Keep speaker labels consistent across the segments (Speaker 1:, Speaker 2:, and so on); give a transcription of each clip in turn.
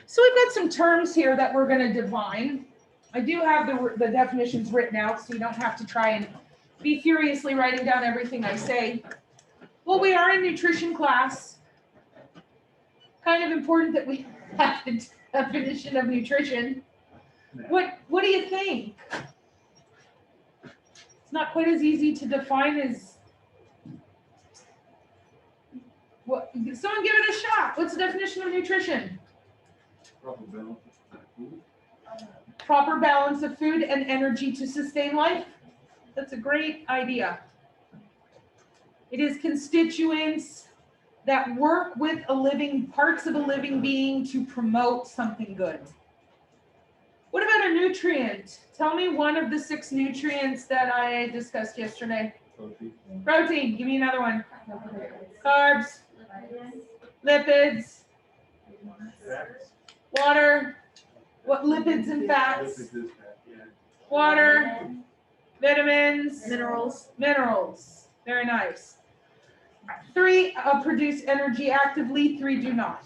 Speaker 1: So we've got some terms here that we're going to define. I do have the definitions written out, so you don't have to try and be furiously writing down everything I say. Well, we are in nutrition class. Kind of important that we have the definition of nutrition. What do you think? It's not quite as easy to define as what. Someone give it a shot. What's the definition of nutrition? Proper balance of food and energy to sustain life. That's a great idea. It is constituents that work with parts of a living being to promote something good. What about a nutrient? Tell me one of the 6 nutrients that I discussed yesterday. Protein. Give me another one. Carbs. Lipids. Water. What lipids and fats? Water. Vitamins. Minerals. Very nice. 3 produce energy actively, 3 do not.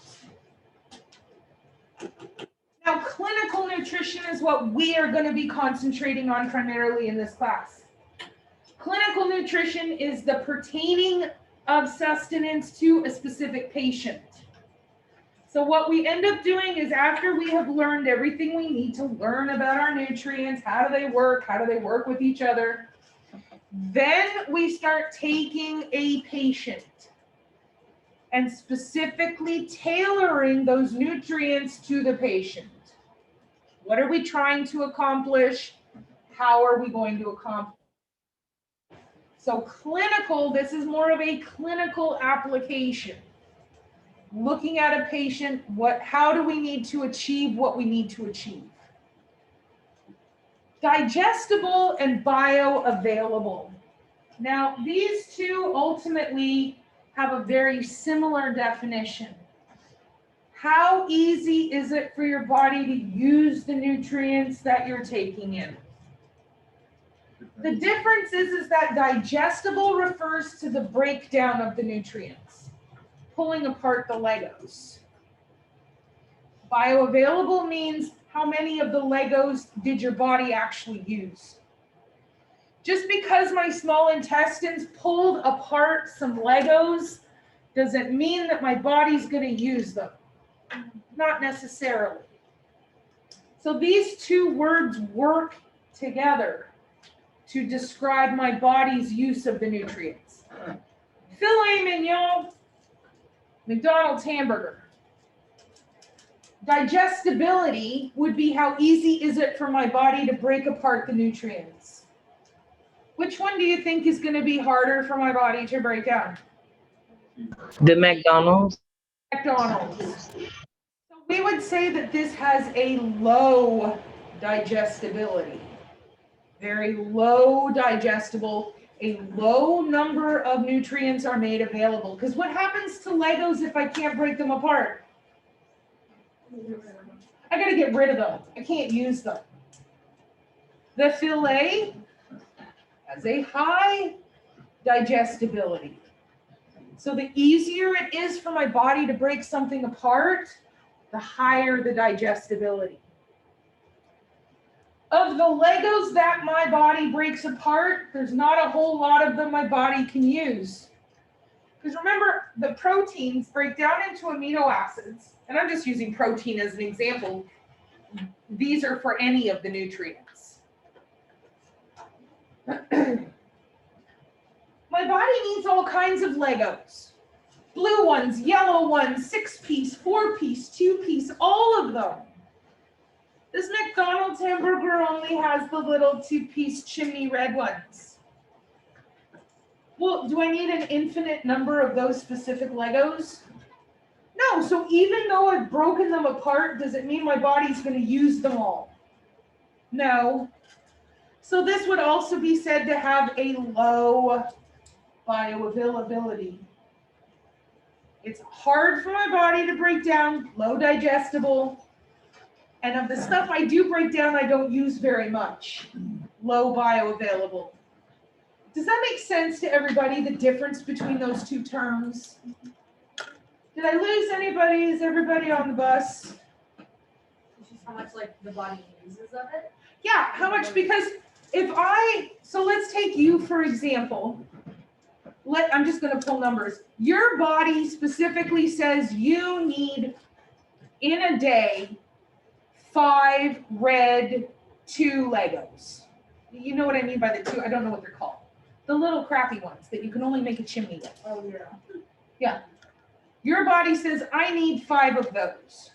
Speaker 1: Now, clinical nutrition is what we are going to be concentrating on primarily in this class. Clinical nutrition is the pertaining of sustenance to a specific patient. So what we end up doing is after we have learned everything we need to learn about our nutrients, how do they work with each other, then we start taking a patient and specifically tailoring those nutrients to the patient. What are we trying to accomplish? How are we going to accomplish? So clinical, this is more of a clinical application. Looking at a patient, how do we need to achieve what we need to achieve? Digestible and bioavailable. Now, these two ultimately have a very similar definition. How easy is it for your body to use the nutrients that you're taking in? The difference is that digestible refers to the breakdown of the nutrients, pulling apart the Legos. Bioavailable means how many of the Legos did your body actually use? Just because my small intestines pulled apart some Legos doesn't mean that my body's going to use them. Not necessarily. So these two words work together to describe my body's use of the nutrients. Filet mignon, McDonald's hamburger. Digestibility would be how easy is it for my body to break apart the nutrients. Which one do you think is going to be harder for my body to break down?
Speaker 2: The McDonald's.
Speaker 1: McDonald's. So we would say that this has a low digestibility. Very low digestible. A low number of nutrients are made available. Because what happens to Legos if I can't break them apart? I got to get rid of them. I can't use them. The filet has a high digestibility. So the easier it is for my body to break something apart, the higher the digestibility. Of the Legos that my body breaks apart, there's not a whole lot of them my body can use. Because remember, the proteins break down into amino acids, and I'm just using protein as an example. These are for any of the nutrients. My body needs all kinds of Legos. Blue ones, yellow ones, 6-piece, 4-piece, 2-piece, all of them. This McDonald's hamburger only has the little 2-piece chimney red ones. Well, do I need an infinite number of those specific Legos? No, so even though I've broken them apart, does it mean my body's going to use them all? No. So this would also be said to have a low bioavailability. It's hard for my body to break down, low digestible, and of the stuff I do break down, I don't use very much. Low bioavailable. Does that make sense to everybody, the difference between those two terms? Did I lose anybody? Is everybody on the bus?
Speaker 3: how much like the body uses of it?
Speaker 1: Yeah, how much, because so let's take you for example. I'm just gonna pull numbers. Your body specifically says you need in a day 5 red 2 Legos. You know what I mean by the 2? I don't know what they're called. The little crappy ones that you can only make a chimney with.
Speaker 3: Oh, yeah.
Speaker 1: Yeah. Your body says, I need 5 of those.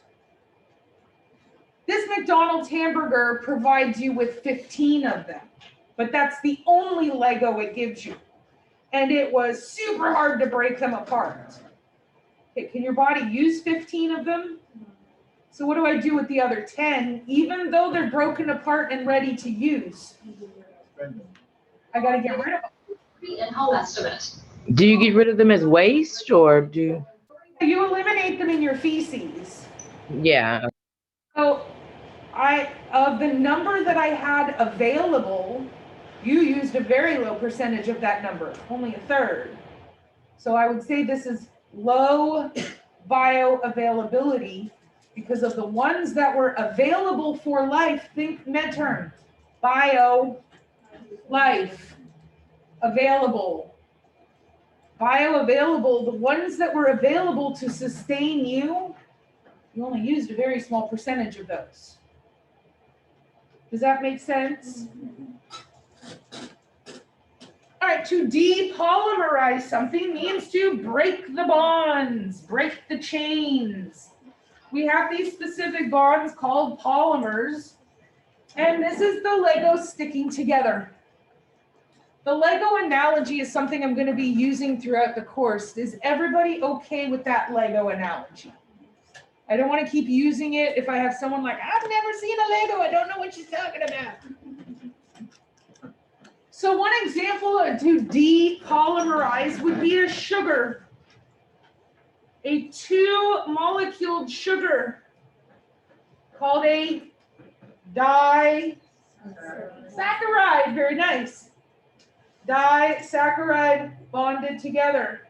Speaker 1: This McDonald's hamburger provides you with 15 of them, but that's the only Lego it gives you. And it was super hard to break them apart. Okay, can your body use 15 of them? So what do I do with the other 10, even though they're broken apart and ready to use? I got to get rid of them.
Speaker 4: In-home estimate.
Speaker 2: Do you get rid of them as waste or do?
Speaker 1: You eliminate them in your feces.
Speaker 2: Yeah.
Speaker 1: So of the number that I had available, you used a very low percentage of that number, only a third. So I would say this is low bioavailability because of the ones that were available for life. Think med-term. Bio, life, available. Bioavailable, the ones that were available to sustain you, you only used a very small percentage of those. Does that make sense? All right, to depolymerize something means to break the bonds, break the chains. We have these specific bonds called polymers, and this is the Lego sticking together. The Lego analogy is something I'm going to be using throughout the course. Is everybody okay with that Lego analogy? I don't want to keep using it if I have someone like, I've never seen a Lego, I don't know what she's talking about. So one example to depolymerize would be a sugar. A 2-moleculed sugar called a disaccharide. Very nice. Disaccharide bonded together.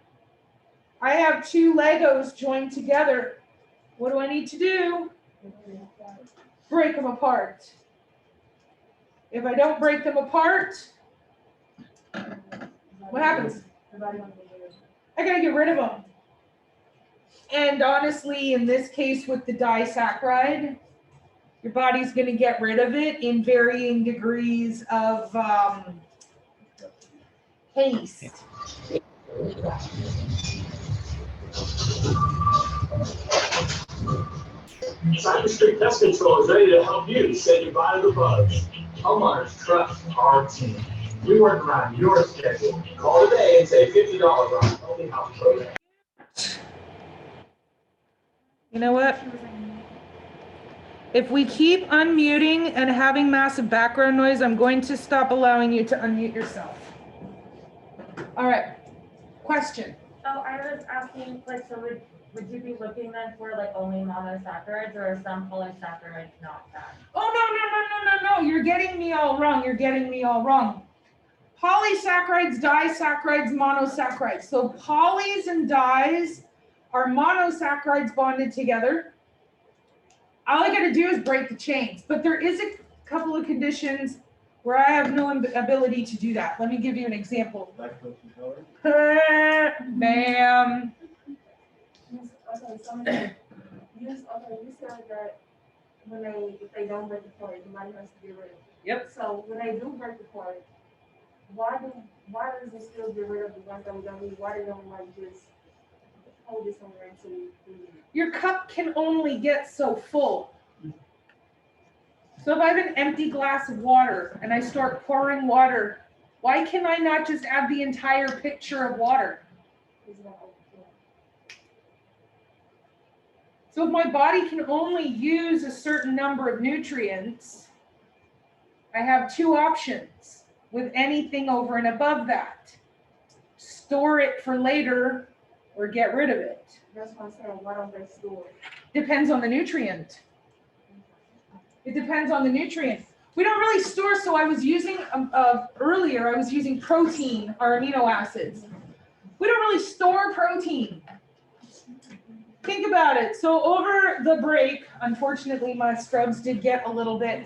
Speaker 1: I have 2 Legos joined together. What do I need to do? Break them apart. If I don't break them apart, what happens? I gotta get rid of them. And honestly, in this case with the disaccharide, your body's gonna get rid of it in varying degrees of haste.
Speaker 5: Cyber Street Pest Control is ready to help you say goodbye to the bugs. Homeowners trust our team. We work around your schedule. Call today and save $50 on the Healthy House program.
Speaker 1: You know what? If we keep unmuting and having massive background noise, I'm going to stop allowing you to unmute yourself. All right. Question.
Speaker 6: Oh, I was asking, like, so would you be looking then for like only monosaccharides, or are some polysaccharides not that?
Speaker 1: Oh, no. You're getting me all wrong. Polysaccharides, disaccharides, monosaccharides. So polys and dis are monosaccharides bonded together. All I got to do is break the chains. But there is a couple of conditions where I have no ability to do that. Let me give you an example. Bam.
Speaker 3: You said that if they don't break the cord, the body has to get rid of it.
Speaker 1: Yep.
Speaker 3: So when they do break the cord, why does it still get rid of the ones that we don't need? Why they don't like just hold it somewhere until we need it?
Speaker 1: Your cup can only get so full. So if I have an empty glass of water and I start pouring water, why can I not just add the entire pitcher of water? So if my body can only use a certain number of nutrients, I have 2 options with anything over and above that. Store it for later or get rid of it.
Speaker 3: That's why I'm saying, why don't they store it?
Speaker 1: Depends on the nutrient. It depends on the nutrient. We don't really store, so I was using, earlier, I was using protein or amino acids. We don't really store protein. Think about it. So over the break, unfortunately, my scrubs did get a little bit,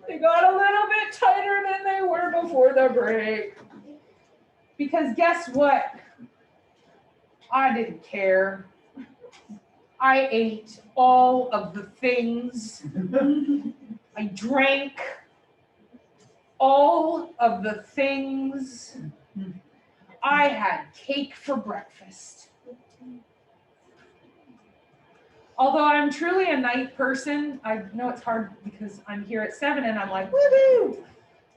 Speaker 1: they got a little bit tighter than they were before the break. Because guess what? I didn't care. I ate all of the things. I drank all of the things. I had cake for breakfast. Although I'm truly a night person, I know it's hard because I'm here at 7 and I'm like, woohoo!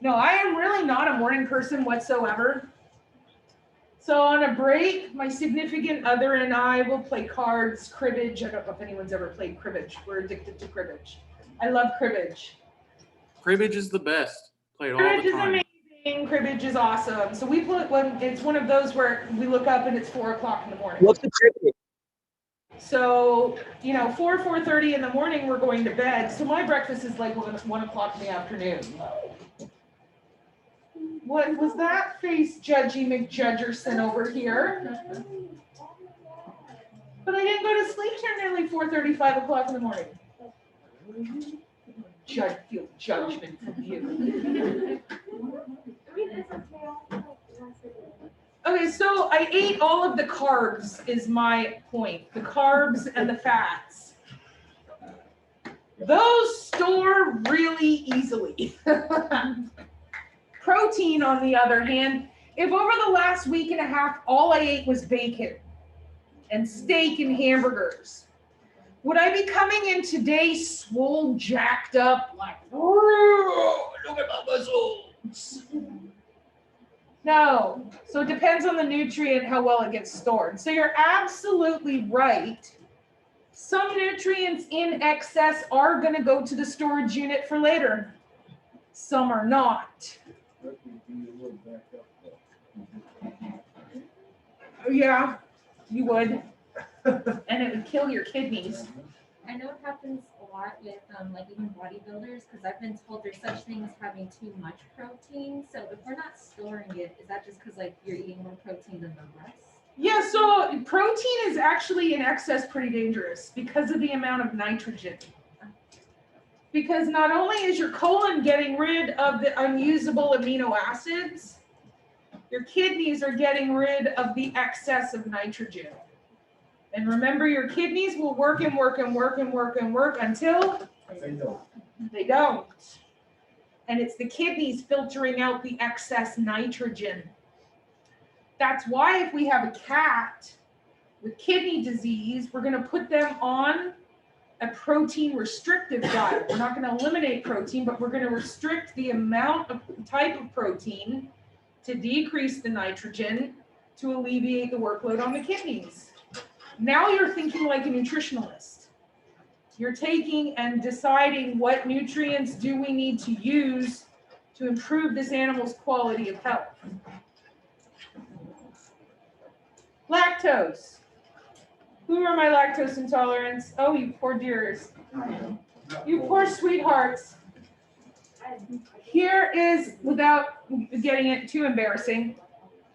Speaker 1: No, I am really not a morning person whatsoever. So on a break, my significant other and I will play cards, cribbage. I don't know if anyone's ever played cribbage. We're addicted to cribbage. I love cribbage.
Speaker 4: Cribbage is the best. Play it all
Speaker 1: Cribbage
Speaker 4: the
Speaker 1: is
Speaker 4: time.
Speaker 1: amazing. Cribbage is awesome. So we play when it's one of those where we look up and it's 4 o'clock in the morning.
Speaker 7: What's the cribbage?
Speaker 1: So, 4:30 in the morning, we're going to bed. So my breakfast is like 1 o'clock in the afternoon. What was that face, Judgy McJudgerson over here? But I didn't go to sleep till nearly 4:30, 5 o'clock in the morning. Feel judgment from you. Okay, so I ate all of the carbs is my point. The carbs and the fats. Those store really easily. Protein, on the other hand, if over the last week and a half, all I ate was bacon and steak and hamburgers, would I be coming in today swole, jacked up, like, look at my muscles? No. So it depends on the nutrient, how well it gets stored. So you're absolutely right. Some nutrients in excess are going to go to the storage unit for later. Some are not. Yeah, you would. And it would kill your kidneys.
Speaker 8: I know it happens a lot with like even bodybuilders because I've been told there's such thing as having too much protein. So if we're not storing it, is that just because like you're eating more protein than the rest?
Speaker 1: Yeah, so protein is actually in excess pretty dangerous because of the amount of nitrogen. Because not only is your colon getting rid of the unusable amino acids, your kidneys are getting rid of the excess of nitrogen. And remember, your kidneys will work and work and work and work and work until they don't. And it's the kidneys filtering out the excess nitrogen. That's why if we have a cat with kidney disease, we're going to put them on a protein restrictive diet. We're not going to eliminate protein, but we're going to restrict the amount of type of protein to decrease the nitrogen to alleviate the workload on the kidneys. Now you're thinking like a nutritionalist. You're taking and deciding what nutrients do we need to use to improve this animal's quality of health. Lactose. Who are my lactose intolerants? Oh, you poor dears. You poor sweethearts. Here is, without getting it too embarrassing,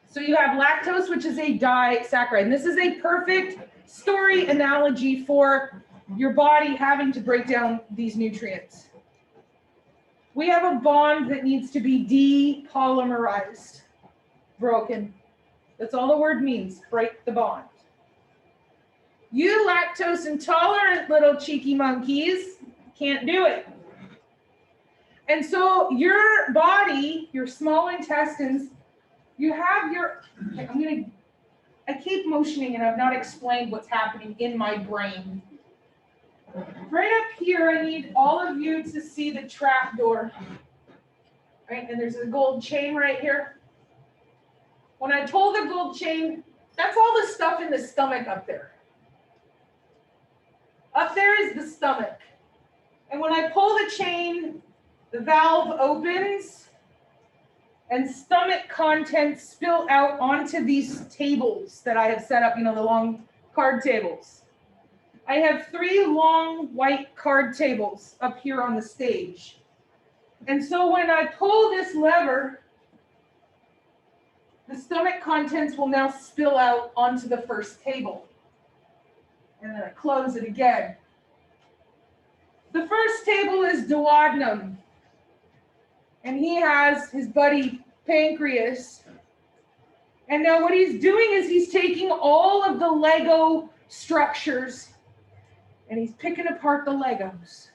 Speaker 1: so you have lactose, which is a disaccharide. And this is a perfect story analogy for your body having to break down these nutrients. We have a bond that needs to be depolymerized, broken. That's all the word means, break the bond. You lactose intolerant little cheeky monkeys can't do it. And so your body, your small intestines, you have your, I keep motioning and I've not explained what's happening in my brain. Right up here, I need all of you to see the trap door. Right, and there's a gold chain right here. When I pull the gold chain, that's all the stuff in the stomach up there. Up there is the stomach. And when I pull the chain, the valve opens and stomach contents spill out onto these tables that I have set up, the long card tables. I have 3 long white card tables up here on the stage. And so when I pull this lever, the stomach contents will now spill out onto the first table. And then I close it again. The first table is duodenum. And he has his buddy pancreas. And now what he's doing is he's taking all of the Lego structures and he's picking apart the Legos.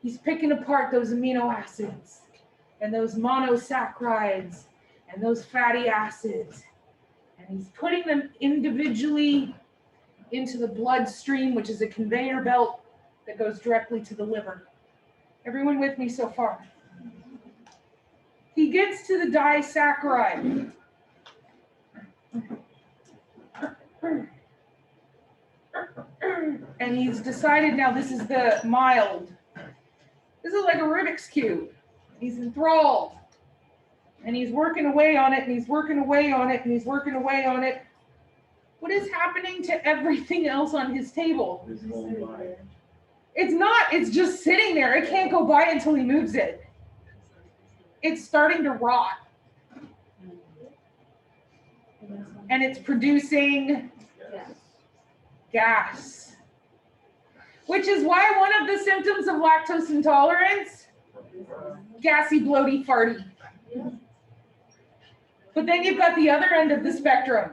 Speaker 1: He's picking apart those amino acids and those monosaccharides and those fatty acids. And he's putting them individually into the bloodstream, which is a conveyor belt that goes directly to the liver. Everyone with me so far? He gets to the disaccharide. And he's decided now this is the mild. This is like a Rubik's Cube. He's enthralled. And he's working away on it, and he's working away on it, and he's working away on it. What is happening to everything else on his table? It's not, it's just sitting there. It can't go by until he moves it. It's starting to rot. And it's producing gas. Which is why one of the symptoms of lactose intolerance, gassy, bloaty, farty. But then you've got the other end of the spectrum,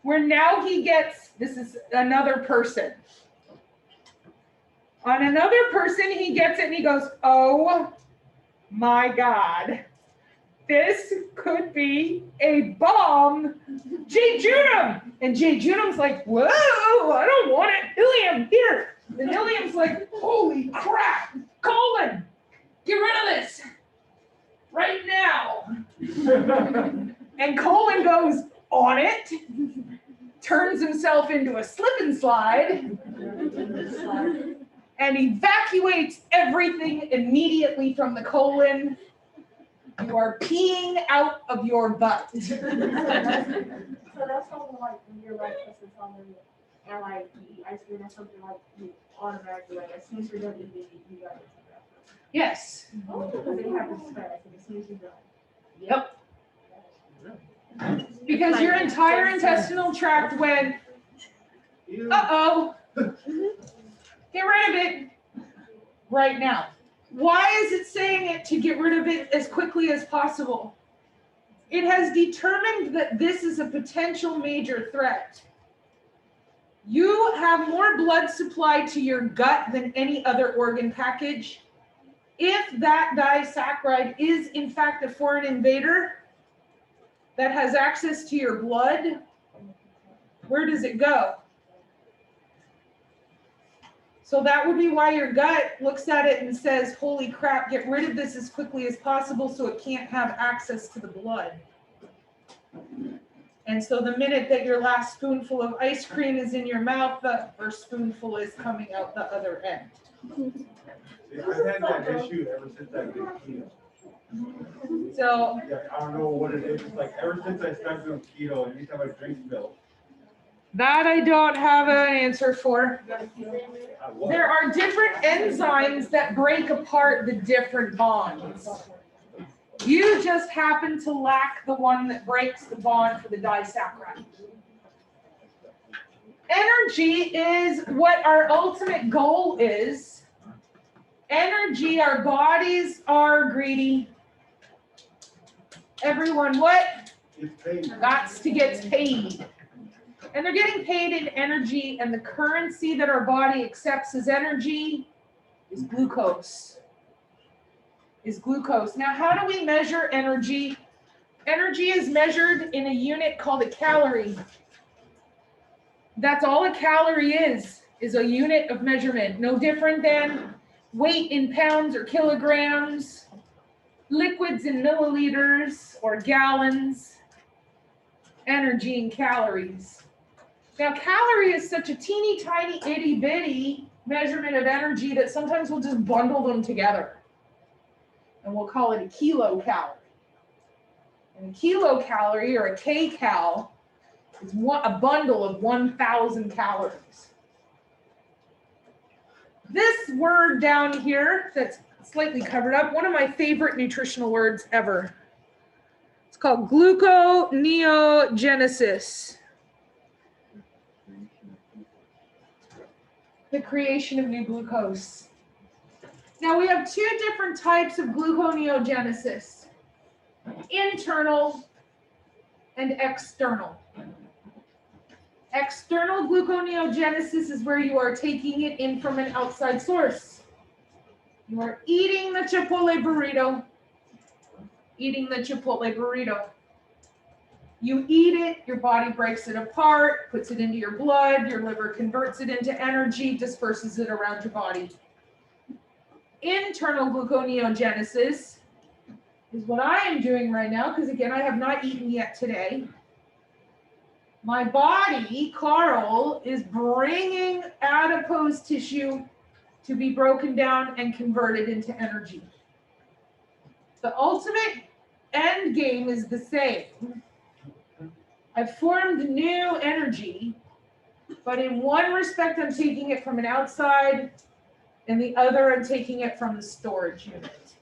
Speaker 1: where now he gets, this is another person. On another person, he gets it and he goes, oh my God, this could be a bomb. Jejunum. And Jejunum's like, whoa, I don't want it. Ilium, here. And Ilium's like, holy crap, colon, get rid of this right now. And colon goes on it, turns himself into a slip and slide, and evacuates everything immediately from the colon. You are peeing out of your butt.
Speaker 3: So that's something like when you're lactose intolerant and like you eat ice cream or something, like you automatically, like as soon as you're done eating, you got it.
Speaker 1: Yes.
Speaker 3: Because it happens fast, and as soon as you're done.
Speaker 1: Yep. Because your entire intestinal tract went, uh-oh, get rid of it right now. Why is it saying it to get rid of it as quickly as possible? It has determined that this is a potential major threat. You have more blood supply to your gut than any other organ package. If that disaccharide is in fact a foreign invader that has access to your blood, where does it go? So that would be why your gut looks at it and says, holy crap, get rid of this as quickly as possible so it can't have access to the blood. And so the minute that your last spoonful of ice cream is in your mouth, the first spoonful is coming out the other end.
Speaker 7: Yeah, I've had that issue ever since I did keto.
Speaker 1: So
Speaker 7: Yeah, I don't know what it is. It's like ever since I started doing keto, anytime I drink milk,
Speaker 1: that I don't have an answer for.
Speaker 7: I was.
Speaker 1: There are different enzymes that break apart the different bonds. You just happen to lack the one that breaks the bond for the disaccharide. Energy is what our ultimate goal is. Energy, our bodies are greedy. Everyone, what?
Speaker 7: It's pain.
Speaker 1: Got to get paid. And they're getting paid in energy, and the currency that our body accepts as energy is glucose. Now, how do we measure energy? Energy is measured in a unit called a calorie. That's all a calorie is a unit of measurement. No different than weight in pounds or kilograms, liquids in milliliters or gallons, energy in calories. Now, calorie is such a teeny tiny itty bitty measurement of energy that sometimes we'll just bundle them together. And we'll call it a kilocalorie. And a kilocalorie or a kcal is a bundle of 1,000 calories. This word down here that's slightly covered up, one of my favorite nutritional words ever. It's called gluconeogenesis. The creation of new glucose. Now we have two different types of gluconeogenesis, internal and external. External gluconeogenesis is where you are taking it in from an outside source. You are eating the Chipotle burrito, You eat it, your body breaks it apart, puts it into your blood, your liver converts it into energy, disperses it around your body. Internal gluconeogenesis is what I am doing right now, because again, I have not eaten yet today. My body, Carl, is bringing adipose tissue to be broken down and converted into energy. The ultimate end game is the same. I've formed new energy, but in one respect, I'm taking it from an outside, and the other, I'm taking it from the storage unit.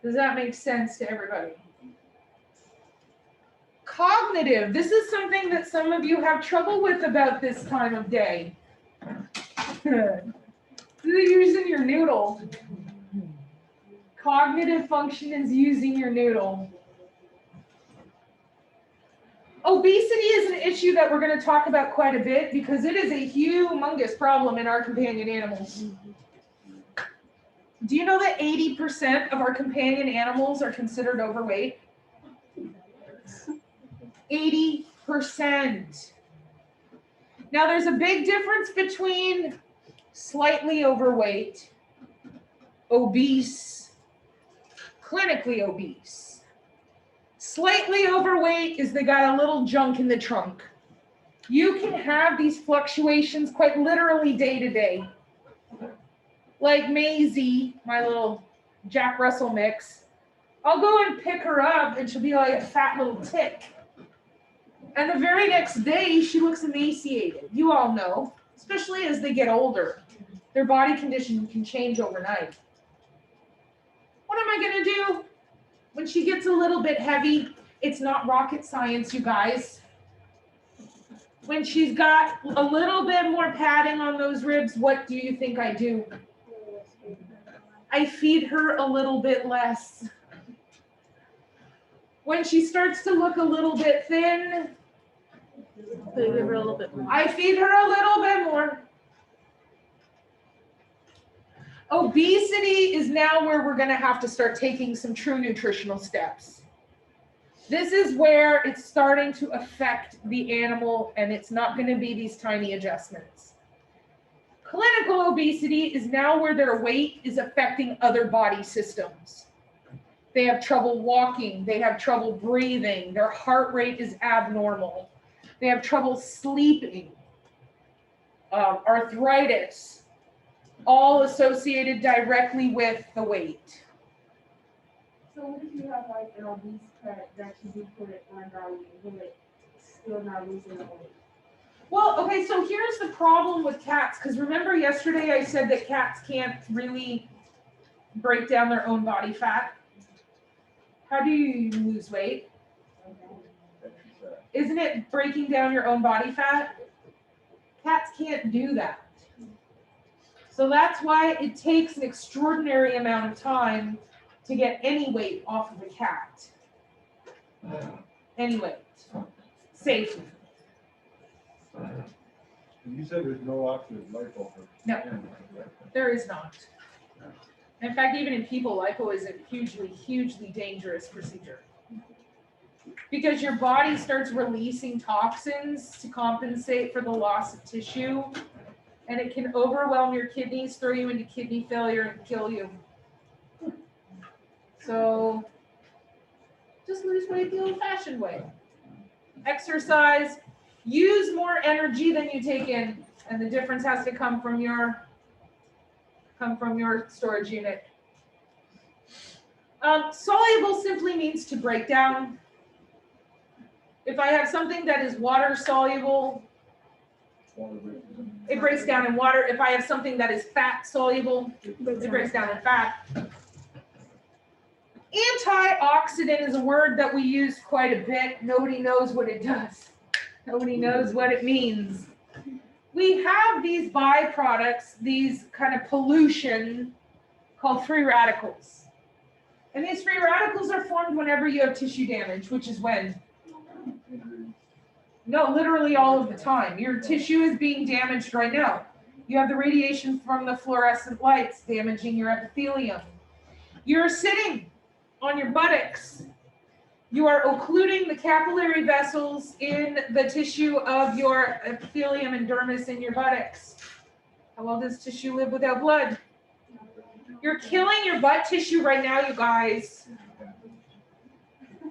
Speaker 1: Does that make sense to everybody? Cognitive. This is something that some of you have trouble with about this time of day. Using your noodle. Cognitive function is using your noodle. Obesity is an issue that we're going to talk about quite a bit because it is a humongous problem in our companion animals. Do you know that 80% of our companion animals are considered overweight? 80%. Now there's a big difference between slightly overweight, obese, clinically obese. Slightly overweight is they got a little junk in the trunk. You can have these fluctuations quite literally day to day. Like Maisie, my little Jack Russell mix, I'll go and pick her up and she'll be like a fat little tick. And the very next day, she looks emaciated. You all know, especially as they get older, their body condition can change overnight. What am I going to do? When she gets a little bit heavy, it's not rocket science, you guys. When she's got a little bit more padding on those ribs, what do you think I do? I feed her a little bit less. When she starts to look a little bit thin, I feed her a little bit more. Obesity is now where we're going to have to start taking some true nutritional steps. This is where it's starting to affect the animal, and it's not going to be these tiny adjustments. Clinical obesity is now where their weight is affecting other body systems. They have trouble walking, they have trouble breathing, their heart rate is abnormal, they have trouble sleeping, arthritis, all associated directly with the weight.
Speaker 3: So what if you have like an obese pet that you do put it on value, but still not losing the weight?
Speaker 1: Well, okay, so here's the problem with cats, because remember yesterday I said that cats can't really break down their own body fat? How do you lose weight? Isn't it breaking down your own body fat? Cats can't do that. So that's why it takes an extraordinary amount of time to get any weight off of a cat. Any weight. Safely.
Speaker 7: You said there's no oxidative lipo.
Speaker 1: No, there is not. In fact, even in people, lipo is a hugely, hugely dangerous procedure. Because your body starts releasing toxins to compensate for the loss of tissue, and it can overwhelm your kidneys, throw you into kidney failure, and kill you. So just lose weight the old-fashioned way. Exercise, use more energy than you take in, and the difference has to come from your storage unit. Soluble simply means to break down. If I have something that is water soluble, it breaks down in water. If I have something that is fat soluble, it breaks down in fat. Antioxidant is a word that we use quite a bit. Nobody knows what it does. Nobody knows what it means. We have these byproducts, these kind of pollution called free radicals. And these free radicals are formed whenever you have tissue damage, which is when? No, literally all of the time. Your tissue is being damaged right now. You have the radiation from the fluorescent lights damaging your epithelium. You're sitting on your buttocks. You are occluding the capillary vessels in the tissue of your epithelium and dermis in your buttocks. How well does tissue live without blood? You're killing your butt tissue right now, you guys.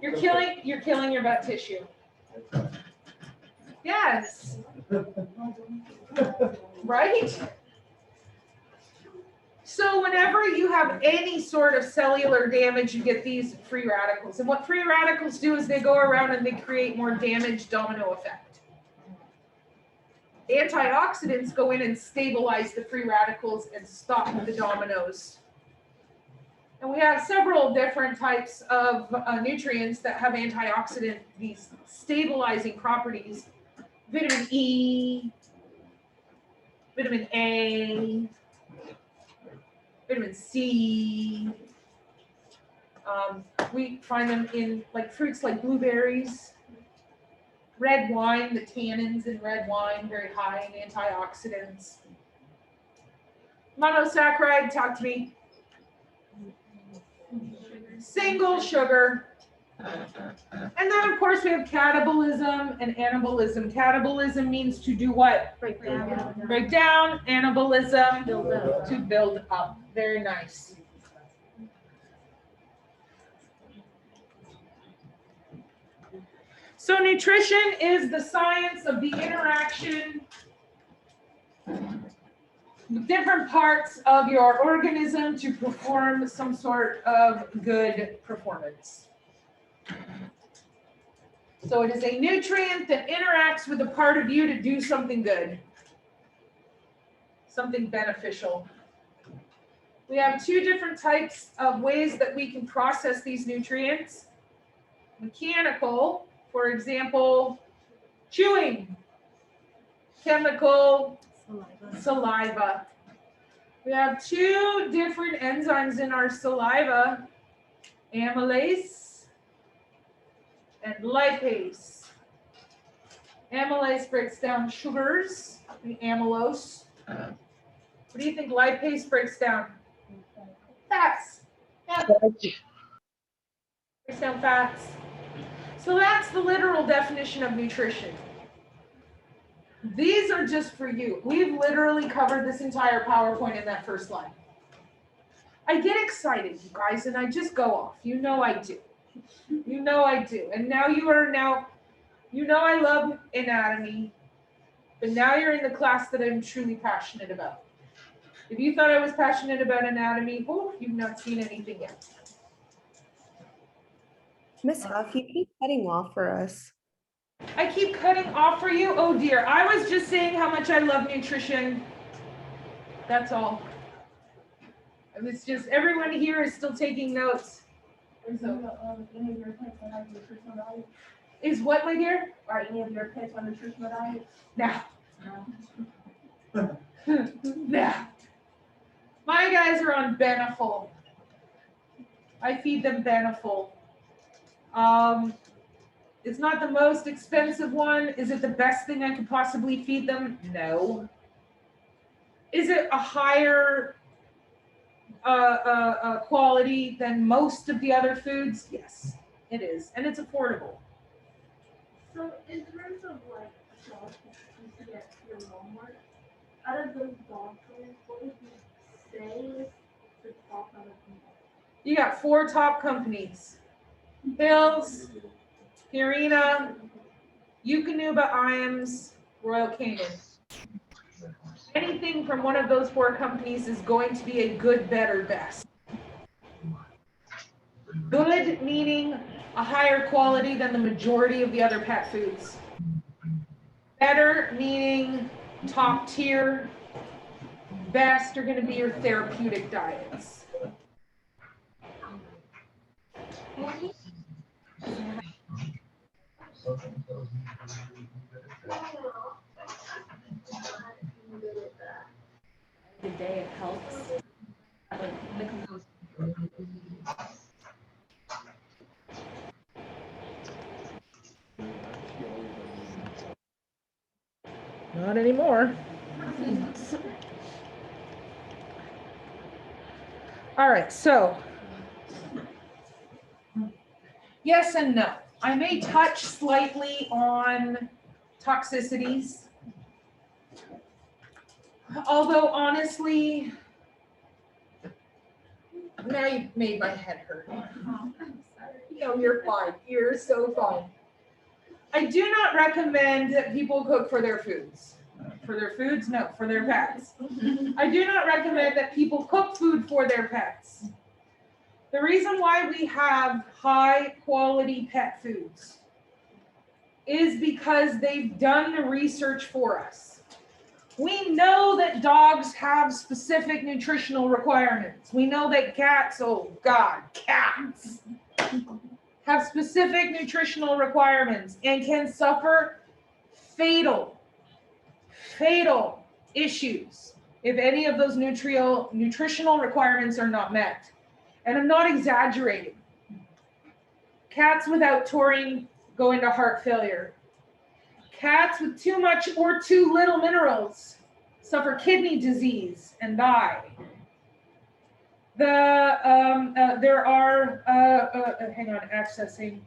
Speaker 1: You're killing your butt tissue. Yes. Right? So whenever you have any sort of cellular damage, you get these free radicals. And what free radicals do is they go around and they create more damage, domino effect. Antioxidants go in and stabilize the free radicals and stop the dominoes. And we have several different types of nutrients that have antioxidant, these stabilizing properties. Vitamin E, vitamin A, vitamin C. We find them in like fruits like blueberries, red wine, the tannins in red wine, very high in antioxidants. Monosaccharide, talk to me. Single sugar. And then of course we have catabolism and anabolism. Catabolism means to do what?
Speaker 8: Break down.
Speaker 1: Break down. Anabolism,
Speaker 8: Build up.
Speaker 1: to build up. Very nice. So nutrition is the science of the interaction with different parts of your organism to perform some sort of good performance. So it is a nutrient that interacts with a part of you to do something good, something beneficial. We have two different types of ways that we can process these nutrients. Mechanical, for example, chewing. Chemical, saliva. We have two different enzymes in our saliva, amylase and lipase. Amylase breaks down sugars, the amylose. What do you think lipase breaks down? Fats. Yeah. Breaks down fats. So that's the literal definition of nutrition. These are just for you. We've literally covered this entire PowerPoint in that first slide. I get excited, you guys, and I just go off. You know I do. You know I do. And now you know I love anatomy, but now you're in the class that I'm truly passionate about. If you thought I was passionate about anatomy, oh, you've not seen anything yet.
Speaker 9: Miss Huff, you keep cutting off for us.
Speaker 1: I keep cutting off for you? Oh dear, I was just saying how much I love nutrition. That's all. It was just, everyone here is still taking notes.
Speaker 3: Is any of your pets on a nutritional diet?
Speaker 1: Is what, my dear?
Speaker 3: Are any of your pets on nutritional diet?
Speaker 1: No. No. My guys are on Beneful. I feed them Beneful. It's not the most expensive one. Is it the best thing I could possibly feed them? No. Is it a higher quality than most of the other foods? Yes, it is. And it's affordable.
Speaker 3: So in terms of like dog food you get your Walmart, out of those dog foods, what would you say is the top out of them?
Speaker 1: You got 4 top companies. Hills, Purina, Eukanuba Iams, Royal Canin. Anything from one of those 4 companies is going to be a good, better, best. Good meaning a higher quality than the majority of the other pet foods. Better meaning top tier. Best are going to be your therapeutic diets.
Speaker 8: The day it helps. Like, the compost.
Speaker 1: Not anymore. All right, so yes and no. I may touch slightly on toxicities. Although honestly, now you've made my head hurt. No, you're fine. You're so fine. I do not recommend that people cook for their foods. For their foods? No, for their pets. I do not recommend that people cook food for their pets. The reason why we have high quality pet foods is because they've done the research for us. We know that dogs have specific nutritional requirements. We know that cats, oh God, cats have specific nutritional requirements and can suffer fatal issues if any of those nutritional requirements are not met. And I'm not exaggerating. Cats without taurine go into heart failure. Cats with too much or too little minerals suffer kidney disease and die. There are, hang on, accessing.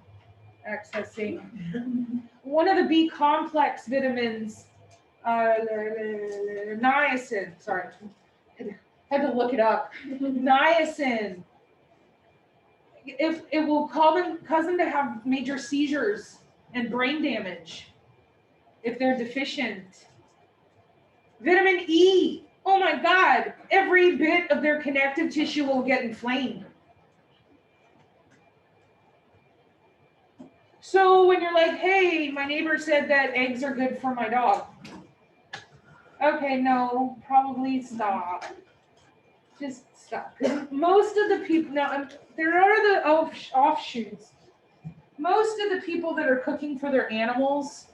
Speaker 1: One of the B complex vitamins, niacin, sorry, had to look it up. Niacin. It will cause them to have major seizures and brain damage if they're deficient. Vitamin E. Oh my God, every bit of their connective tissue will get inflamed. So when you're like, hey, my neighbor said that eggs are good for my dog. Okay, no, probably stop. Just stop. Most of the people, now there are the offshoots. Most of the people that are cooking for their animals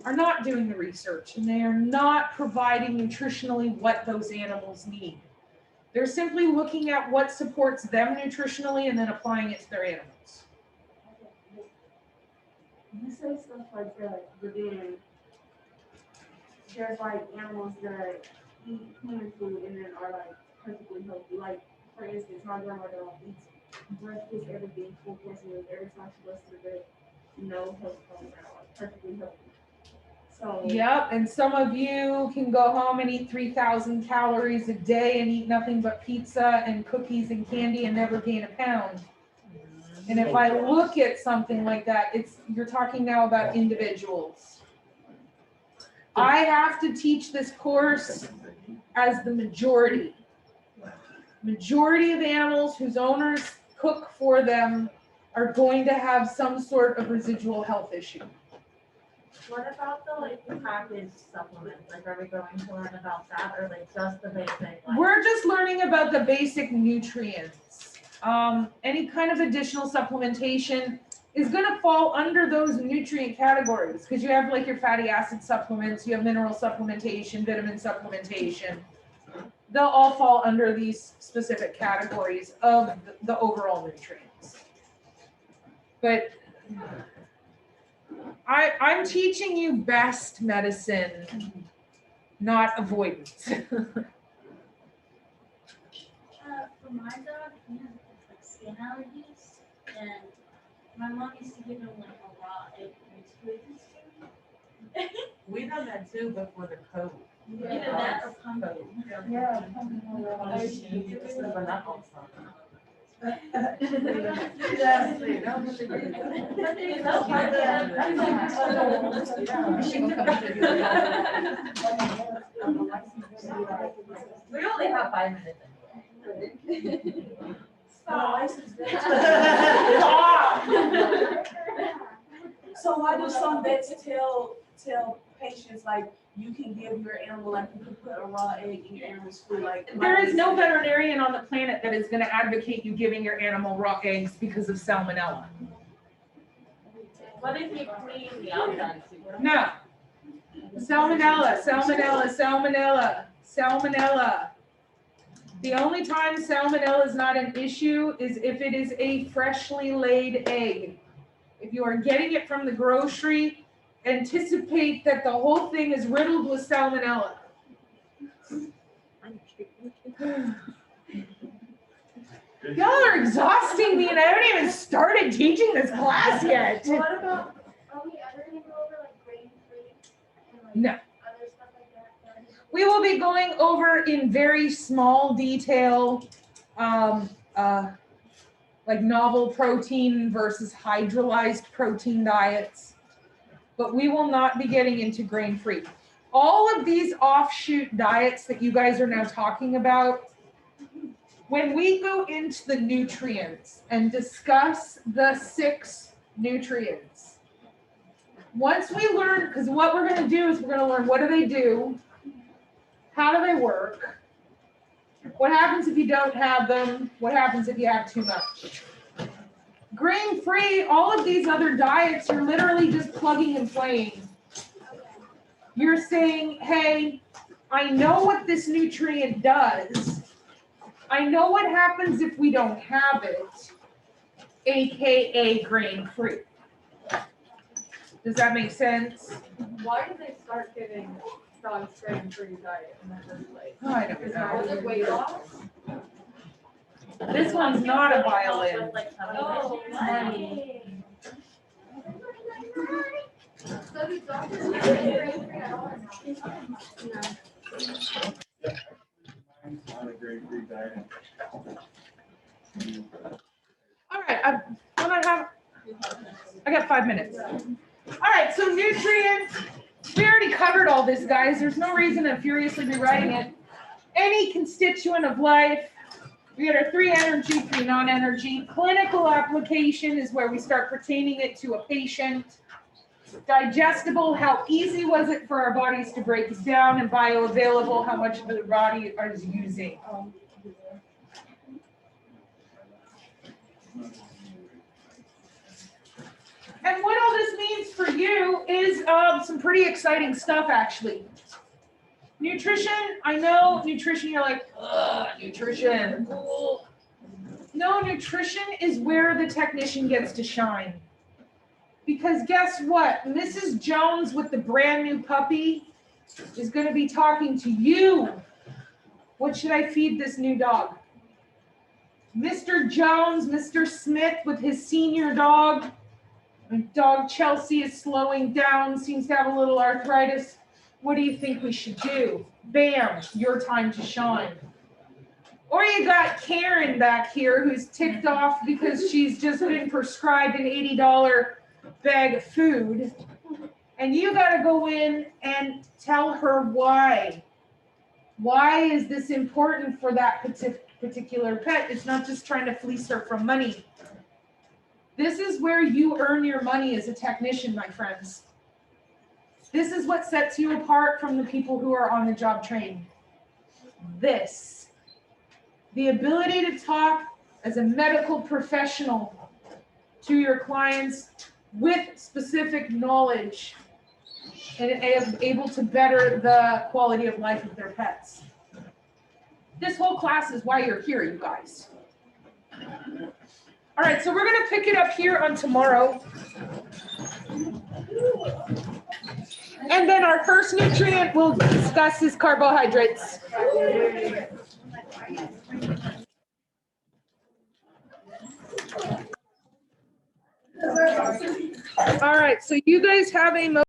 Speaker 1: are not doing the research, and they are not providing nutritionally what those animals need. They're simply looking at what supports them nutritionally and then applying it to their animals.
Speaker 3: You say stuff like that, but then there's like animals that eat human food and then are like perfectly healthy. Like for instance, my grandmother eats breakfast every day, full course meals every time she goes to the bed. No health problems at all, like perfectly healthy. So
Speaker 1: Yep, and some of you can go home and eat 3,000 calories a day and eat nothing but pizza and cookies and candy and never gain a pound. And if I look at something like that, you're talking now about individuals. I have to teach this course as the majority. Majority of animals whose owners cook for them are going to have some sort of residual health issue.
Speaker 6: What about the packaged supplements? Like, are we going to learn about that, or like just the basic? Like,
Speaker 1: We're just learning about the basic nutrients. Any kind of additional supplementation is going to fall under those nutrient categories because you have like your fatty acid supplements, you have mineral supplementation, vitamin supplementation. They'll all fall under these specific categories of the overall nutrients. But I'm teaching you best medicine, not avoidance.
Speaker 3: for my dog, he has like skin allergies, and my mom used to give him like a raw egg mixed with his food.
Speaker 6: we've done that too, but for the coat.
Speaker 3: Either that or pumpkin.
Speaker 1: Yeah.
Speaker 6: We only have 5 minutes anyway.
Speaker 10: So why do some vets tell patients like,
Speaker 3: you can give your animal, like you can put a raw egg in your animal's food, like.
Speaker 1: There is no veterinarian on the planet that is gonna advocate you giving your animal raw eggs because of salmonella.
Speaker 6: What if you clean the outside too?
Speaker 1: No. Salmonella, salmonella, salmonella, salmonella. The only time salmonella is not an issue is if it is a freshly laid egg. If you are getting it from the grocery, anticipate that the whole thing is riddled with salmonella. Y'all are exhausting me and I haven't even started teaching this class yet.
Speaker 3: What about, are we ever gonna go over like grain-free and like
Speaker 1: No.
Speaker 3: other stuff like that?
Speaker 1: We will be going over in very small detail, like novel protein versus hydrolyzed protein diets, but we will not be getting into grain-free. All of these offshoot diets that you guys are now talking about, when we go into the nutrients and discuss the 6 nutrients, once we learn, because what we're going to do is we're going to learn what do they do, how do they work, what happens if you don't have them, what happens if you have too much. Grain-free, all of these other diets, you're literally just plugging and playing. You're saying, hey, I know what this nutrient does. I know what happens if we don't have it, AKA grain-free. Does that make sense?
Speaker 6: Why did they start giving dogs grain-free diet in the first place?
Speaker 1: I don't
Speaker 6: Was
Speaker 1: know.
Speaker 6: it weight loss?
Speaker 1: This one's not a violin.
Speaker 6: Oh, money.
Speaker 3: So do doctors give grain-free at all?
Speaker 7: Mine's not a grain-free diet.
Speaker 1: All right, I got 5 minutes. All right, so nutrients, we already covered all this, guys. There's no reason to furiously be writing it. Any constituent of life, we got our 3 energy, 3 non-energy. Clinical application is where we start pertaining it to a patient. Digestible, how easy was it for our bodies to break it down, and bioavailable, how much of the body is using. And what all this means for you is some pretty exciting stuff, actually. Nutrition, I know nutrition, you're like, ugh, nutrition. Cool. No, nutrition is where the technician gets to shine. Because guess what? Mrs. Jones with the brand new puppy is going to be talking to you. What should I feed this new dog? Mr. Jones, Mr. Smith with his senior dog. Dog Chelsea is slowing down, seems to have a little arthritis. What do you think we should do? Bam, your time to shine. Or you got Karen back here who's ticked off because she's just been prescribed an $80 bag of food. And you got to go in and tell her why. Why is this important for that particular pet? It's not just trying to fleece her from money. This is where you earn your money as a technician, my friends. This is what sets you apart from the people who are on the job trained. This. The ability to talk as a medical professional to your clients with specific knowledge and able to better the quality of life of their pets. This whole class is why you're here, you guys. All right, so we're going to pick it up here on tomorrow. And then our first nutrient we'll discuss is carbohydrates. All right, so you guys have a